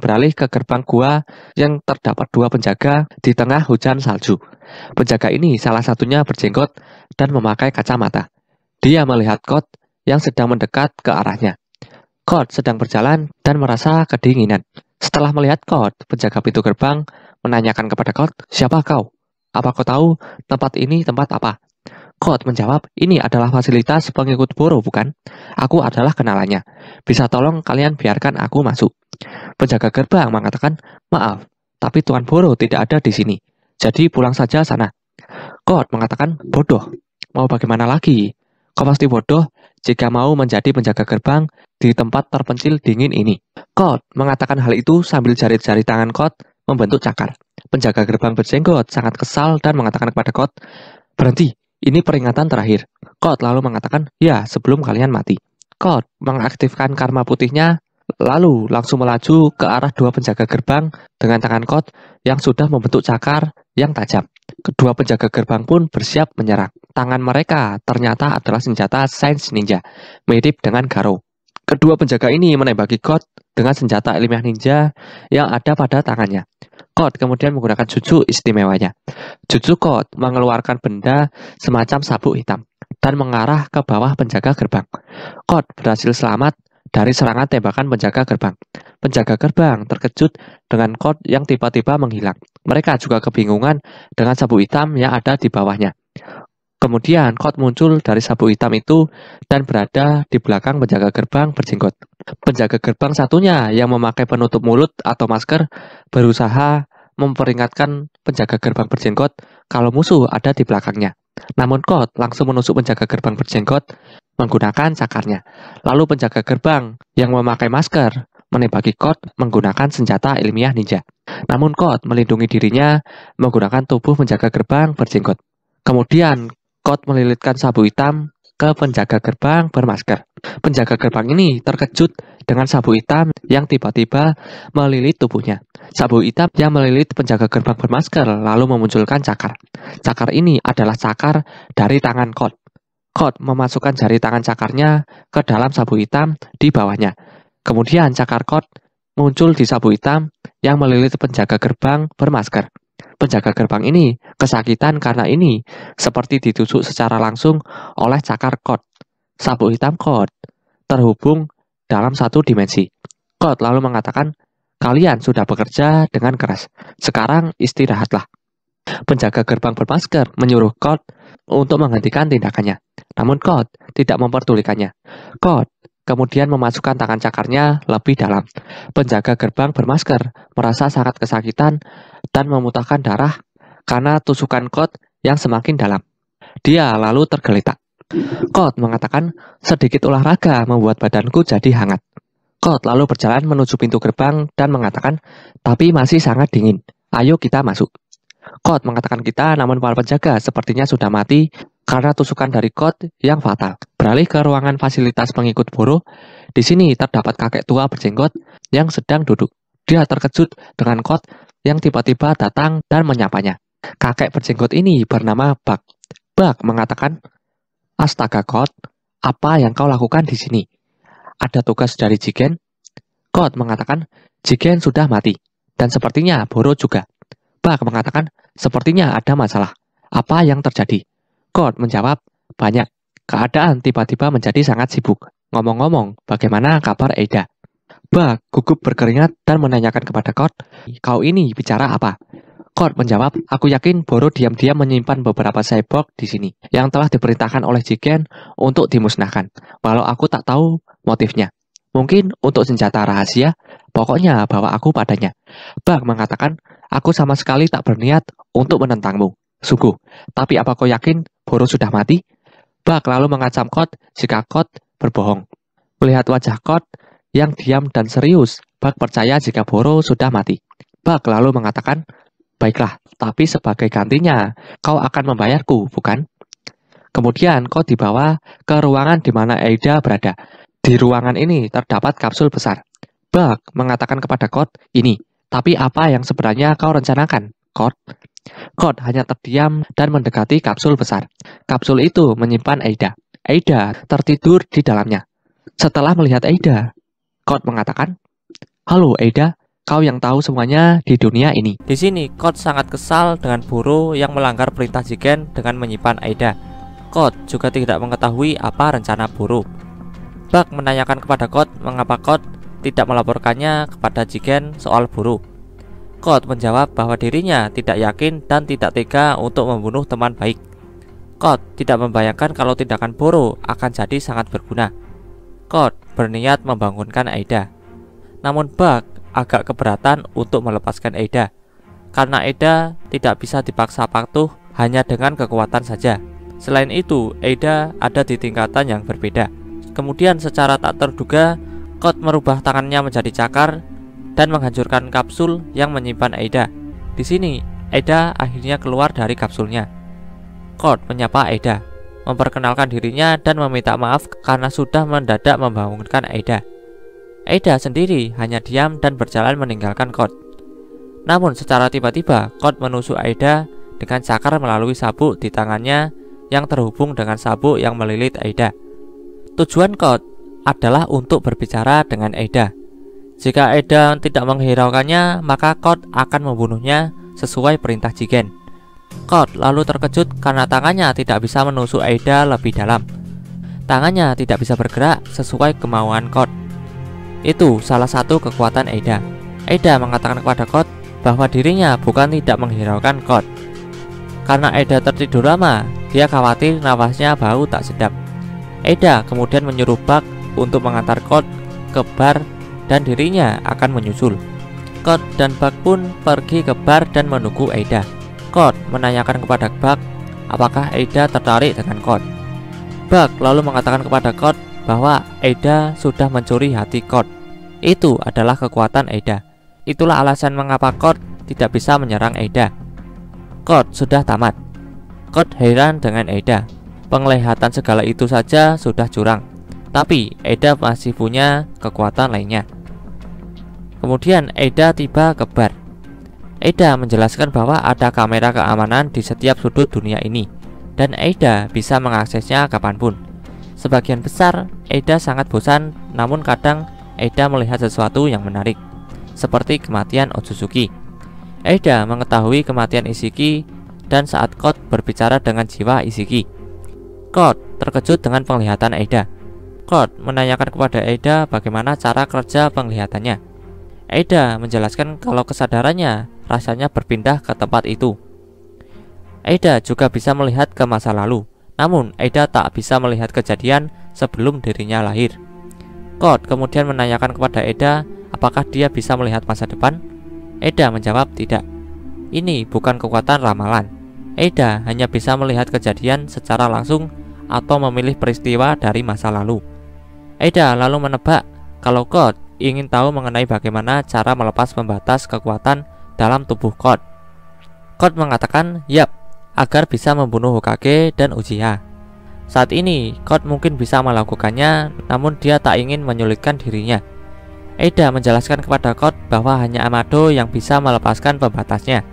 beralih ke gerbang gua yang terdapat dua penjaga di tengah hujan salju. Penjaga ini salah satunya berjenggot dan memakai kacamata. Dia melihat Code yang sedang mendekat ke arahnya. Code sedang berjalan dan merasa kedinginan. Setelah melihat Code, penjaga pintu gerbang menanyakan kepada Code, "Siapa kau? Apa kau tahu tempat ini tempat apa?" Code menjawab, "Ini adalah fasilitas pengikut Boro, bukan? Aku adalah kenalannya. Bisa tolong kalian biarkan aku masuk." Penjaga gerbang mengatakan, "Maaf, tapi Tuan Boro tidak ada di sini. Jadi pulang saja sana." Code mengatakan, "Bodoh. Mau bagaimana lagi? Kau pasti bodoh jika mau menjadi penjaga gerbang di tempat terpencil dingin ini." Code mengatakan hal itu sambil jari-jari tangan Code membentuk cakar. Penjaga gerbang berjenggot sangat kesal dan mengatakan kepada Code, "Berhenti, ini peringatan terakhir." Code lalu mengatakan, "Ya, sebelum kalian mati." Code mengaktifkan karma putihnya, lalu langsung melaju ke arah dua penjaga gerbang dengan tangan Code yang sudah membentuk cakar yang tajam. Kedua penjaga gerbang pun bersiap menyerang. Tangan mereka ternyata adalah senjata Sains Ninja, mirip dengan Garou. Kedua penjaga ini menembaki Code dengan senjata ilmiah ninja yang ada pada tangannya. Code kemudian menggunakan jutsu istimewanya. Jutsu Code mengeluarkan benda semacam sabuk hitam dan mengarah ke bawah penjaga gerbang. Code berhasil selamat dari serangan tembakan penjaga gerbang. Penjaga gerbang terkejut dengan Code yang tiba-tiba menghilang. Mereka juga kebingungan dengan sabuk hitam yang ada di bawahnya. Kemudian Code muncul dari sabuk hitam itu dan berada di belakang penjaga gerbang berjenggot. Penjaga gerbang satunya yang memakai penutup mulut atau masker berusaha memperingatkan penjaga gerbang berjenggot kalau musuh ada di belakangnya. Namun Code langsung menusuk penjaga gerbang berjenggot menggunakan cakarnya. Lalu penjaga gerbang yang memakai masker menembaki Code menggunakan senjata ilmiah ninja. Namun Code melindungi dirinya menggunakan tubuh penjaga gerbang berjenggot. Kemudian Code melilitkan sabuk hitam ke penjaga gerbang bermasker. Penjaga gerbang ini terkejut dengan sabuk hitam yang tiba-tiba melilit tubuhnya. Sabuk hitam yang melilit penjaga gerbang bermasker lalu memunculkan cakar. Cakar ini adalah cakar dari tangan Code. Code memasukkan jari tangan cakarnya ke dalam sabuk hitam di bawahnya. Kemudian cakar Code muncul di sabuk hitam yang melilit penjaga gerbang bermasker. Penjaga gerbang ini kesakitan karena ini seperti ditusuk secara langsung oleh cakar Code. Sabuk hitam Code terhubung dalam satu dimensi. Code lalu mengatakan, "Kalian sudah bekerja dengan keras. Sekarang istirahatlah." Penjaga gerbang bermasker menyuruh Code untuk menghentikan tindakannya. Namun Code tidak memperdulikannya. Code kemudian memasukkan tangan cakarnya lebih dalam. Penjaga gerbang bermasker merasa sangat kesakitan dan memuntahkan darah karena tusukan Code yang semakin dalam. Dia lalu tergeletak. Code mengatakan, "Sedikit olahraga membuat badanku jadi hangat." Code lalu berjalan menuju pintu gerbang dan mengatakan, "Tapi masih sangat dingin. Ayo kita masuk." Code mengatakan kita, namun para penjaga sepertinya sudah mati karena tusukan dari Code yang fatal. Beralih ke ruangan fasilitas pengikut Boro, di sini terdapat kakek tua berjenggot yang sedang duduk. Dia terkejut dengan Code yang tiba-tiba datang dan menyapanya. Kakek berjenggot ini bernama Buck. Buck mengatakan, "Astaga Code, apa yang kau lakukan di sini? Ada tugas dari Jigen?" Code mengatakan, "Jigen sudah mati, dan sepertinya Boro juga." Buck mengatakan, "Sepertinya ada masalah. Apa yang terjadi?" Code menjawab, "Banyak. Keadaan tiba-tiba menjadi sangat sibuk. Ngomong-ngomong, bagaimana kabar Eida?" Buck gugup berkeringat dan menanyakan kepada Code, "Kau ini bicara apa?" Code menjawab, "Aku yakin Boro diam-diam menyimpan beberapa cyborg di sini yang telah diperintahkan oleh Jigen untuk dimusnahkan, walau aku tak tahu motifnya. Mungkin untuk senjata rahasia, pokoknya bawa aku padanya." Buck mengatakan, "Aku sama sekali tak berniat untuk menentangmu. Sungguh, tapi apa kau yakin Boro sudah mati?" Buck lalu mengancam Code jika Code berbohong. Melihat wajah Code yang diam dan serius, Buck percaya jika Boro sudah mati. Buck lalu mengatakan, "Baiklah, tapi sebagai gantinya, kau akan membayarku, bukan?" Kemudian Code dibawa ke ruangan di mana Eida berada. Di ruangan ini terdapat kapsul besar. Buck mengatakan kepada Code, "Ini, tapi apa yang sebenarnya kau rencanakan, Code?" Code hanya terdiam dan mendekati kapsul besar. Kapsul itu menyimpan Eida. Eida tertidur di dalamnya. Setelah melihat Eida, Code mengatakan, "Halo Eida, kau yang tahu semuanya di dunia ini. Di sini, Code sangat kesal dengan Boro yang melanggar perintah Jigen dengan menyimpan Aida. Code juga tidak mengetahui apa rencana Boro. Bug menanyakan kepada Code mengapa Code tidak melaporkannya kepada Jigen soal Boro. Code menjawab bahwa dirinya tidak yakin dan tidak tega untuk membunuh teman baik. Code tidak membayangkan kalau tindakan Boro akan jadi sangat berguna. Code berniat membangunkan Aida. Namun Bug agak keberatan untuk melepaskan Aida, karena Aida tidak bisa dipaksa patuh hanya dengan kekuatan saja. Selain itu, Aida ada di tingkatan yang berbeda. Kemudian secara tak terduga, Code merubah tangannya menjadi cakar dan menghancurkan kapsul yang menyimpan Aida. Di sini, Aida akhirnya keluar dari kapsulnya. Code menyapa Aida, memperkenalkan dirinya dan meminta maaf karena sudah mendadak membangunkan Aida. Aida sendiri hanya diam dan berjalan meninggalkan Code. Namun secara tiba-tiba, Code menusuk Aida dengan cakar melalui sabuk di tangannya yang terhubung dengan sabuk yang melilit Aida. Tujuan Code adalah untuk berbicara dengan Aida. Jika Aida tidak menghiraukannya, maka Code akan membunuhnya sesuai perintah Jigen. Code lalu terkejut karena tangannya tidak bisa menusuk Aida lebih dalam. Tangannya tidak bisa bergerak sesuai kemauan Code. Itu salah satu kekuatan Aida. Aida mengatakan kepada Code bahwa dirinya bukan tidak menghiraukan Code. Karena Aida tertidur lama, dia khawatir nafasnya bau tak sedap. Aida kemudian menyuruh Bug untuk mengantar Code ke bar dan dirinya akan menyusul. Code dan Bug pun pergi ke bar dan menunggu Aida. Code menanyakan kepada Bug apakah Aida tertarik dengan Code. Bug lalu mengatakan kepada Code bahwa Aida sudah mencuri hati Code. Itu adalah kekuatan Aida. Itulah alasan mengapa Code tidak bisa menyerang Aida. Code sudah tamat. Code heran dengan Aida. Penglihatan segala itu saja sudah curang, tapi Aida masih punya kekuatan lainnya. Kemudian Aida tiba ke bar. Aida menjelaskan bahwa ada kamera keamanan di setiap sudut dunia ini, dan Aida bisa mengaksesnya kapanpun. Sebagian besar Aida sangat bosan, namun kadang Aida melihat sesuatu yang menarik, seperti kematian Otsutsuki. Aida mengetahui kematian Isshiki dan saat Code berbicara dengan jiwa Isshiki. Code terkejut dengan penglihatan Aida. Code menanyakan kepada Aida bagaimana cara kerja penglihatannya. Aida menjelaskan kalau kesadarannya rasanya berpindah ke tempat itu. Aida juga bisa melihat ke masa lalu, namun Aida tak bisa melihat kejadian sebelum dirinya lahir. Code kemudian menanyakan kepada Aida apakah dia bisa melihat masa depan. Aida menjawab tidak. Ini bukan kekuatan ramalan. Aida hanya bisa melihat kejadian secara langsung atau memilih peristiwa dari masa lalu. Aida lalu menebak kalau Code ingin tahu mengenai bagaimana cara melepas pembatas kekuatan dalam tubuh Code. Code mengatakan yap, agar bisa membunuh Hokage dan Uchiha. Saat ini Code mungkin bisa melakukannya, namun dia tak ingin menyulitkan dirinya. Aida menjelaskan kepada Code bahwa hanya Amado yang bisa melepaskan pembatasnya,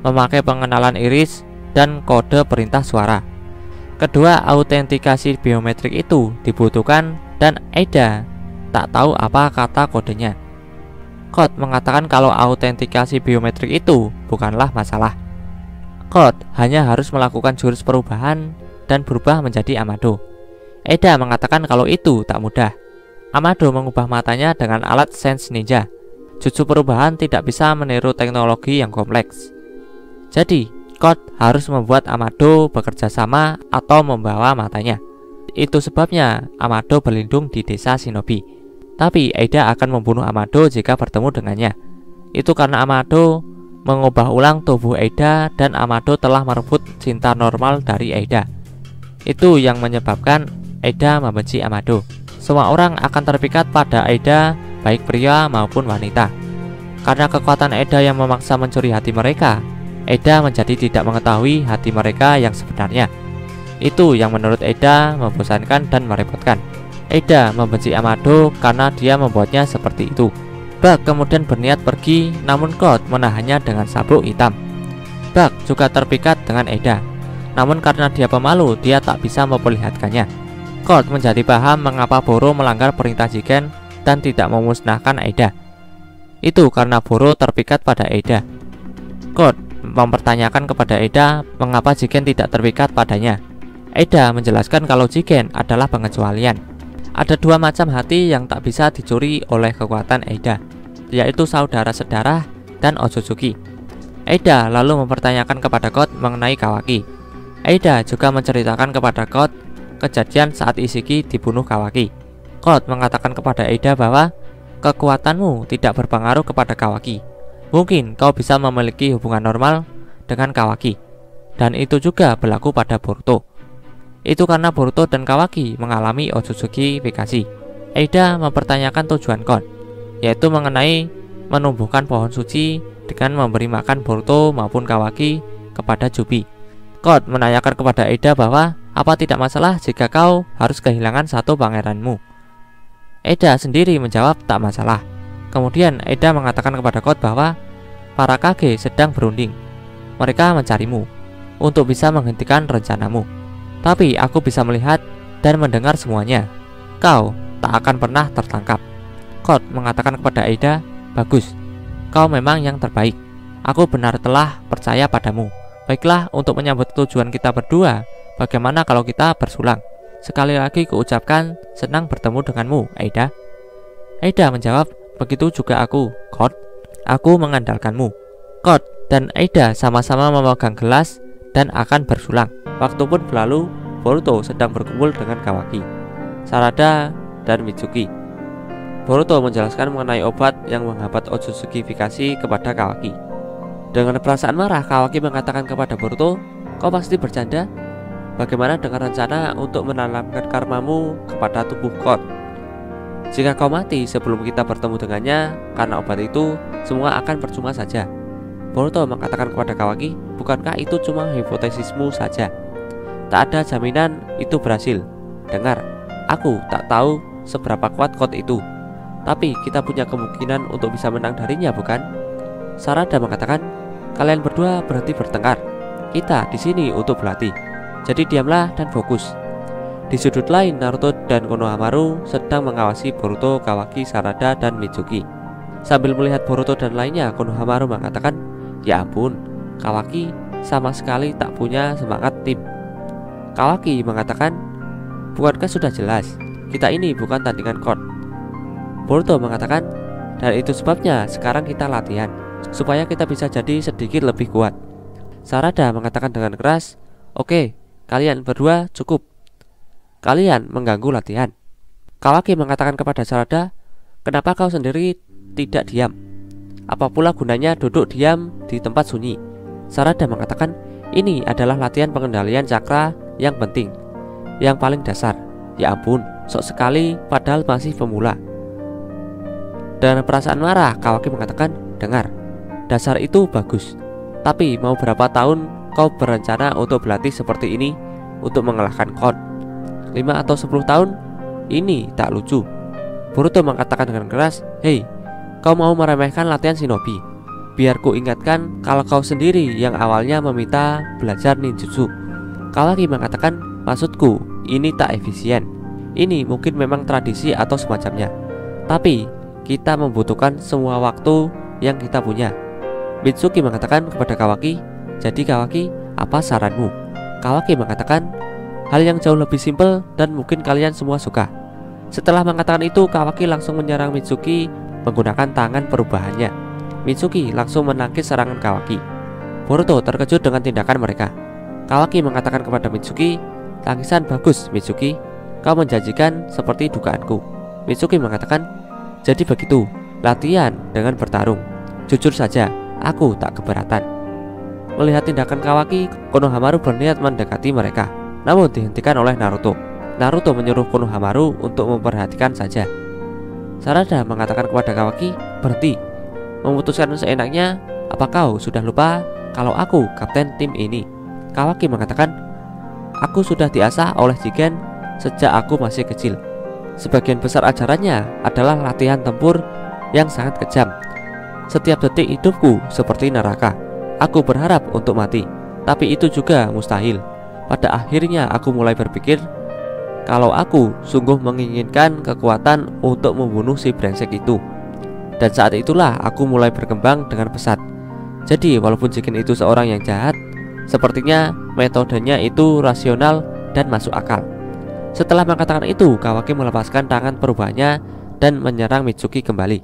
memakai pengenalan iris dan kode perintah suara. Kedua autentikasi biometrik itu dibutuhkan dan Aida tak tahu apa kata kodenya. Code mengatakan kalau autentikasi biometrik itu bukanlah masalah. Code hanya harus melakukan jurus perubahan dan berubah menjadi Amado. Aida mengatakan kalau itu tak mudah. Amado mengubah matanya dengan alat sense ninja. Jutsu perubahan tidak bisa meniru teknologi yang kompleks. Jadi, Code harus membuat Amado bekerja sama atau membawa matanya. Itu sebabnya Amado berlindung di desa shinobi. Tapi Aida akan membunuh Amado jika bertemu dengannya. Itu karena Amado mengubah ulang tubuh Aida dan Amado telah merebut cinta normal dari Aida. Itu yang menyebabkan Aida membenci Amado. Semua orang akan terpikat pada Aida, baik pria maupun wanita. Karena kekuatan Aida yang memaksa mencuri hati mereka, Aida menjadi tidak mengetahui hati mereka yang sebenarnya. Itu yang menurut Aida membosankan dan merepotkan. Aida membenci Amado karena dia membuatnya seperti itu. Bug kemudian berniat pergi, namun Code menahannya dengan sabuk hitam. Bug juga terpikat dengan Aida, namun karena dia pemalu, dia tak bisa memperlihatkannya. Code menjadi paham mengapa Boro melanggar perintah Jigen dan tidak memusnahkan Aida. Itu karena Boro terpikat pada Eida. Code mempertanyakan kepada Eida mengapa Jigen tidak terpikat padanya. Eida menjelaskan kalau Jigen adalah pengecualian. Ada dua macam hati yang tak bisa dicuri oleh kekuatan Eida, yaitu saudara sedarah dan Otsutsuki. Eida lalu mempertanyakan kepada God mengenai Kawaki. Eida juga menceritakan kepada God kejadian saat Ishiki dibunuh Kawaki. God mengatakan kepada Eida bahwa kekuatanmu tidak berpengaruh kepada Kawaki. Mungkin kau bisa memiliki hubungan normal dengan Kawaki, dan itu juga berlaku pada Boruto. Itu karena Boruto dan Kawaki mengalami Otsutsuki-fikasi. Eida mempertanyakan tujuan God, yaitu mengenai menumbuhkan pohon suci dengan memberi makan Boruto maupun Kawaki kepada Jubi. God menanyakan kepada Eida bahwa apa tidak masalah jika kau harus kehilangan satu pangeranmu. Eida sendiri menjawab tak masalah. Kemudian Eida mengatakan kepada God bahwa para Kage sedang berunding. Mereka mencarimu untuk bisa menghentikan rencanamu. Tapi aku bisa melihat dan mendengar semuanya. Kau tak akan pernah tertangkap. God mengatakan kepada Eida, bagus, kau memang yang terbaik. Aku benar telah percaya padamu. Baiklah, untuk menyambut tujuan kita berdua, bagaimana kalau kita bersulang? Sekali lagi kuucapkan senang bertemu denganmu, Eida. Eida menjawab, begitu juga aku, God. Aku mengandalkanmu. God dan Eida sama-sama memegang gelas dan akan bersulang. Waktu pun berlalu, Boruto sedang berkumpul dengan Kawaki, Sarada, dan Mitsuki. Boruto menjelaskan mengenai obat yang menghambat Otsutsuki-fikasi kepada Kawaki. Dengan perasaan marah, Kawaki mengatakan kepada Boruto, kau pasti bercanda? Bagaimana dengan rencana untuk menanamkan karmamu kepada tubuh God? Jika kau mati sebelum kita bertemu dengannya karena obat itu, semua akan percuma saja. Boruto mengatakan kepada Kawaki, bukankah itu cuma hipotesismu saja? Tak ada jaminan itu berhasil. Dengar, aku tak tahu seberapa kuat God itu, tapi kita punya kemungkinan untuk bisa menang darinya, bukan? Sarada mengatakan, kalian berdua berhenti bertengkar. Kita di sini untuk berlatih. Jadi diamlah dan fokus. Di sudut lain, Naruto dan Konohamaru sedang mengawasi Boruto, Kawaki, Sarada, dan Mitsuki. Sambil melihat Boruto dan lainnya, Konohamaru mengatakan, ya ampun, Kawaki sama sekali tak punya semangat tim. Kawaki mengatakan, bukankah sudah jelas, kita ini bukan tandingan God. Boruto mengatakan, dan itu sebabnya sekarang kita latihan, supaya kita bisa jadi sedikit lebih kuat. Sarada mengatakan dengan keras, oke, kalian berdua cukup. Kalian mengganggu latihan. Kawaki mengatakan kepada Sarada, kenapa kau sendiri tidak diam? Apa pula gunanya duduk diam di tempat sunyi? Sarada mengatakan, ini adalah latihan pengendalian cakra yang penting, yang paling dasar. Ya ampun, sok sekali padahal masih pemula. Dengan perasaan marah, Kawaki mengatakan, dengar, dasar itu bagus, tapi mau berapa tahun kau berencana untuk berlatih seperti ini untuk mengalahkan God? 5 atau 10 tahun? Ini tak lucu. Boruto mengatakan dengan keras, hei, kau mau meremehkan latihan shinobi? Biar ku ingatkan kalau kau sendiri yang awalnya meminta belajar ninjutsu. Kawaki mengatakan, maksudku, ini tak efisien. Ini mungkin memang tradisi atau semacamnya, tapi kita membutuhkan semua waktu yang kita punya. Mitsuki mengatakan kepada Kawaki, jadi Kawaki, apa saranmu? Kawaki mengatakan, hal yang jauh lebih simpel dan mungkin kalian semua suka. Setelah mengatakan itu, Kawaki langsung menyerang Mitsuki menggunakan tangan perubahannya. Mitsuki langsung menangkis serangan Kawaki. Boruto terkejut dengan tindakan mereka. Kawaki mengatakan kepada Mitsuki, tangisan bagus Mitsuki, kau menjanjikan seperti dugaanku. Mitsuki mengatakan, jadi begitu, latihan dengan bertarung. Jujur saja, aku tak keberatan. Melihat tindakan Kawaki, Konohamaru berniat mendekati mereka, namun dihentikan oleh Naruto. Naruto menyuruh Konohamaru untuk memperhatikan saja. Sarada mengatakan kepada Kawaki, berhenti. Memutuskan seenaknya, apa kau sudah lupa kalau aku kapten tim ini? Kawaki mengatakan, aku sudah diasah oleh Jigen sejak aku masih kecil. Sebagian besar ajarannya adalah latihan tempur yang sangat kejam. Setiap detik hidupku seperti neraka. Aku berharap untuk mati, tapi itu juga mustahil. Pada akhirnya aku mulai berpikir kalau aku sungguh menginginkan kekuatan untuk membunuh si brengsek itu. Dan saat itulah aku mulai berkembang dengan pesat. Jadi walaupun Jigen itu seorang yang jahat, sepertinya metodenya itu rasional dan masuk akal. Setelah mengatakan itu, Kawaki melepaskan tangan perubahannya dan menyerang Mitsuki kembali.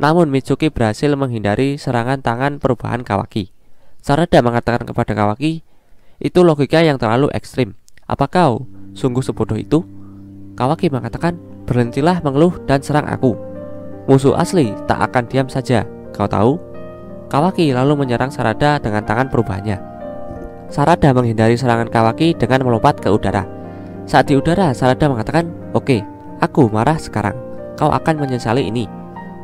Namun Mitsuki berhasil menghindari serangan tangan perubahan Kawaki. Sarada mengatakan kepada Kawaki, "Itu logika yang terlalu ekstrim. Apa kau sungguh sebodoh itu?" Kawaki mengatakan, "Berhentilah mengeluh dan serang aku. Musuh asli tak akan diam saja, kau tahu?" Kawaki lalu menyerang Sarada dengan tangan perubahannya. Sarada menghindari serangan Kawaki dengan melompat ke udara. Saat di udara, Sarada mengatakan, "Oke, aku marah sekarang. Kau akan menyesali ini."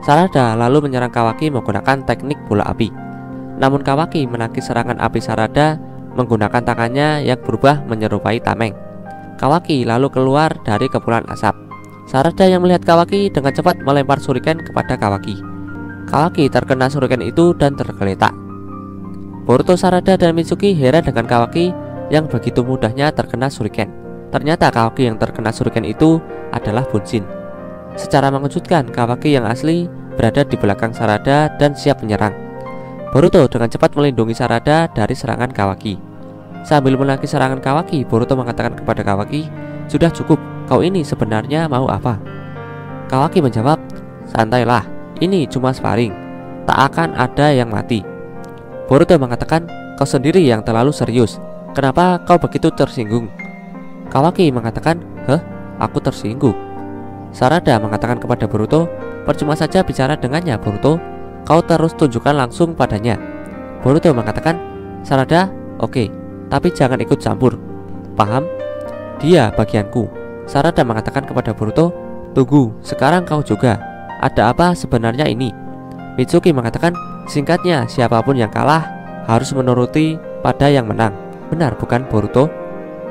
Sarada lalu menyerang Kawaki menggunakan teknik bola api. Namun Kawaki menangkis serangan api Sarada menggunakan tangannya yang berubah menyerupai tameng. Kawaki lalu keluar dari kepulan asap. Sarada yang melihat Kawaki dengan cepat melempar shuriken kepada Kawaki. Kawaki terkena shuriken itu dan tergeletak. Boruto, Sarada, dan Mitsuki heran dengan Kawaki yang begitu mudahnya terkena shuriken. Ternyata Kawaki yang terkena shuriken itu adalah Bunshin. Secara mengejutkan, Kawaki yang asli berada di belakang Sarada dan siap menyerang. Boruto dengan cepat melindungi Sarada dari serangan Kawaki. Sambil menangkis serangan Kawaki, Boruto mengatakan kepada Kawaki, "Sudah cukup, kau ini sebenarnya mau apa?" Kawaki menjawab, "Santailah, ini cuma sparring, tak akan ada yang mati." Boruto mengatakan, "Kau sendiri yang terlalu serius. Kenapa kau begitu tersinggung?" Kawaki mengatakan, "Heh, aku tersinggung." Sarada mengatakan kepada Boruto, "Percuma saja bicara dengannya, Boruto. Kau terus tunjukkan langsung padanya." Boruto mengatakan, "Sarada, oke, tapi jangan ikut campur. Paham? Dia bagianku." Sarada mengatakan kepada Boruto, "Tunggu, sekarang kau juga. Ada apa sebenarnya ini?" Mitsuki mengatakan, "Singkatnya, siapapun yang kalah harus menuruti pada yang menang. Benar bukan, Boruto?"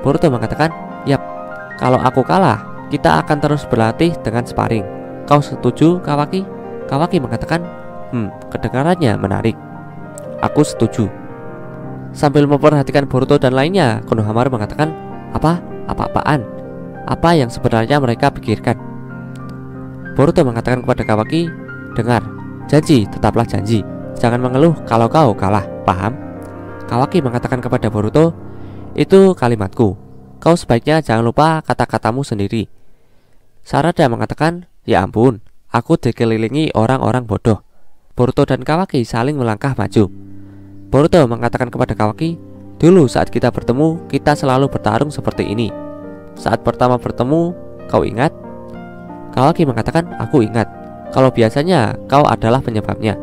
Boruto mengatakan, "Yap, kalau aku kalah, kita akan terus berlatih dengan sparring. Kau setuju, Kawaki?" Kawaki mengatakan, kedengarannya menarik. "Aku setuju." Sambil memperhatikan Boruto dan lainnya, Konohamaru mengatakan, Apa-apaan? Apa yang sebenarnya mereka pikirkan?" Boruto mengatakan kepada Kawaki, "Dengar, janji tetaplah janji. Jangan mengeluh kalau kau kalah, paham?" Kawaki mengatakan kepada Boruto, "Itu kalimatku. Kau sebaiknya jangan lupa kata-katamu sendiri." Sarada mengatakan, "Ya ampun, aku dikelilingi orang-orang bodoh." Boruto dan Kawaki saling melangkah maju. Boruto mengatakan kepada Kawaki, "Dulu saat kita bertemu, kita selalu bertarung seperti ini. Saat pertama bertemu, kau ingat?" Kawaki mengatakan, "Aku ingat. Kalau biasanya kau adalah penyebabnya."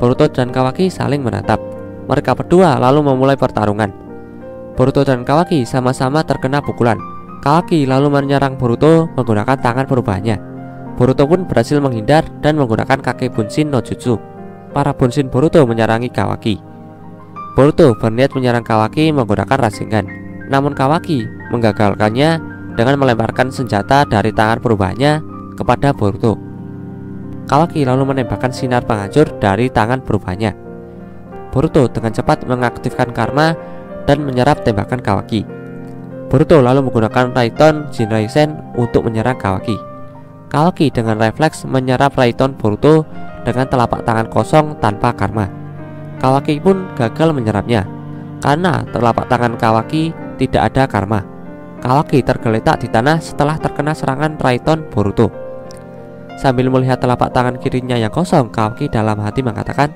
Boruto dan Kawaki saling menatap. Mereka berdua lalu memulai pertarungan. Boruto dan Kawaki sama-sama terkena pukulan. Kawaki lalu menyerang Boruto menggunakan tangan perubahannya. Boruto pun berhasil menghindar dan menggunakan kake Bunshin no Jutsu. Para Bunshin Boruto menyerangi Kawaki. Boruto berniat menyerang Kawaki menggunakan Rasengan. Namun Kawaki menggagalkannya dengan melemparkan senjata dari tangan perubahannya kepada Boruto. Kawaki lalu menembakkan sinar penghancur dari tangan perubahannya. Boruto dengan cepat mengaktifkan karma dan menyerap tembakan Kawaki. Boruto lalu menggunakan Raiton Jinraisen untuk menyerang Kawaki. Kawaki dengan refleks menyerap Raiton Boruto dengan telapak tangan kosong tanpa karma. Kawaki pun gagal menyerapnya karena telapak tangan Kawaki tidak ada karma. Kawaki tergeletak di tanah setelah terkena serangan Raiton Boruto. Sambil melihat telapak tangan kirinya yang kosong, Kawaki dalam hati mengatakan,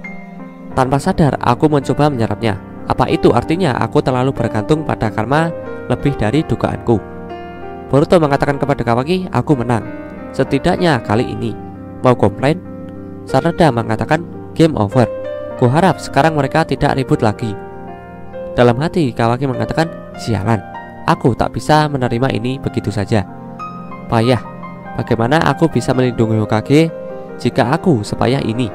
"Tanpa sadar aku mencoba menyerapnya. Apa itu artinya aku terlalu bergantung pada karma lebih dari dugaanku?" Boruto mengatakan kepada Kawaki, "Aku menang. Setidaknya kali ini. Mau komplain?" Sarada mengatakan, "Game over. Kuharap sekarang mereka tidak ribut lagi." Dalam hati Kawaki mengatakan, "Sialan, aku tak bisa menerima ini begitu saja. Payah, bagaimana aku bisa melindungi Hokage jika aku sepayah ini?"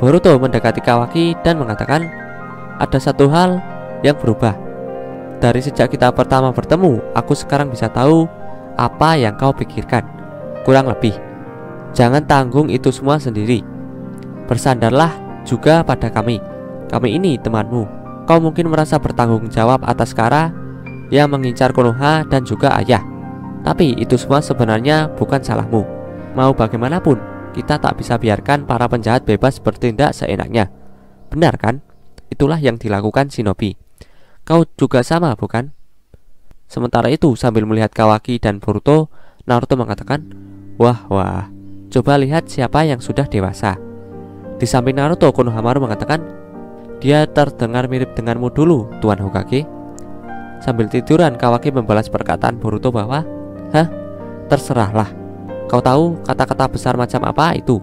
Boruto mendekati Kawaki dan mengatakan, "Ada satu hal yang berubah. Dari sejak kita pertama bertemu, aku sekarang bisa tahu apa yang kau pikirkan. Kurang lebih. Jangan tanggung itu semua sendiri. Bersandarlah juga pada kami. Kami ini temanmu. Kau mungkin merasa bertanggung jawab atas Kara yang mengincar Konoha dan juga ayah. Tapi itu semua sebenarnya bukan salahmu. Mau bagaimanapun, kita tak bisa biarkan para penjahat bebas bertindak seenaknya. Benar kan? Itulah yang dilakukan Shinobi. Kau juga sama, bukan? Sementara itu, sambil melihat Kawaki dan Boruto, Naruto mengatakan, wah, coba lihat siapa yang sudah dewasa. Di samping Naruto, Konohamaru mengatakan, dia terdengar mirip denganmu dulu, Tuan Hokage. Sambil tiduran, Kawaki membalas perkataan Boruto bahwa, terserahlah. Kau tahu kata-kata besar macam apa itu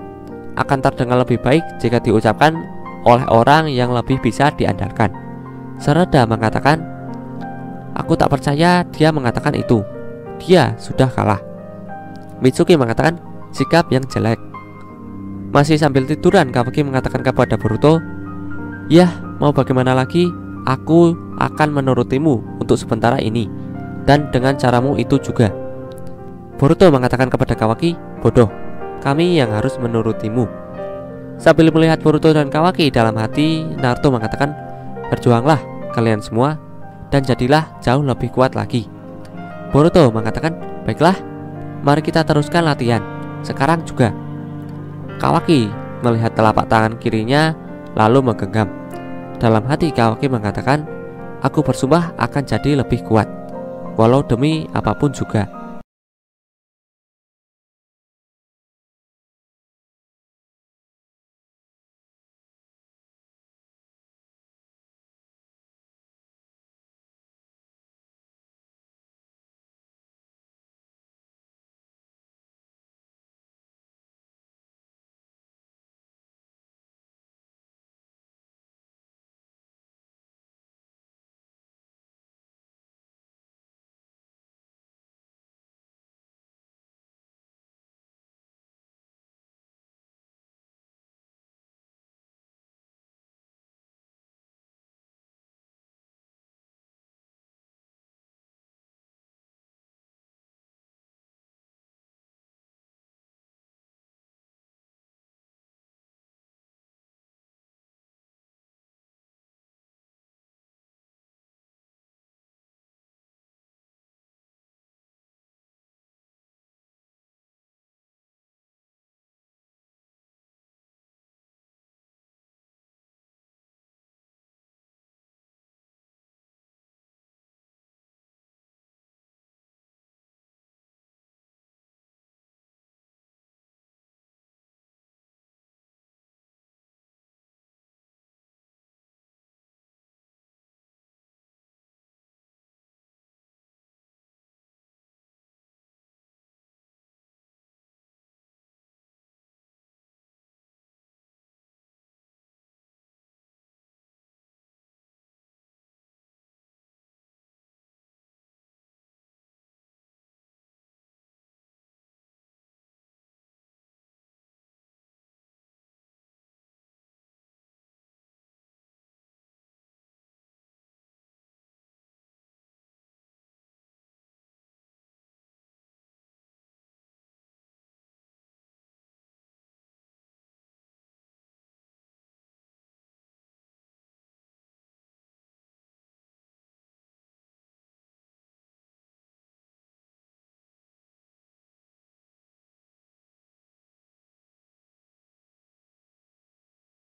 akan terdengar lebih baik jika diucapkan oleh orang yang lebih bisa diandalkan. Sarada mengatakan, aku tak percaya dia mengatakan itu. Dia sudah kalah. Mitsuki mengatakan, sikap yang jelek. Masih sambil tiduran, Kawaki mengatakan kepada Boruto, yah, mau bagaimana lagi, aku akan menurutimu untuk sementara ini, dan dengan caramu itu juga. Boruto mengatakan kepada Kawaki, bodoh, kami yang harus menurutimu. Sambil melihat Boruto dan Kawaki, dalam hati Naruto mengatakan, berjuanglah kalian semua dan jadilah jauh lebih kuat lagi. Boruto mengatakan, baiklah, mari kita teruskan latihan sekarang juga. Kawaki melihat telapak tangan kirinya lalu menggenggam. Dalam hati Kawaki mengatakan, aku bersumpah akan jadi lebih kuat, walau demi apapun juga.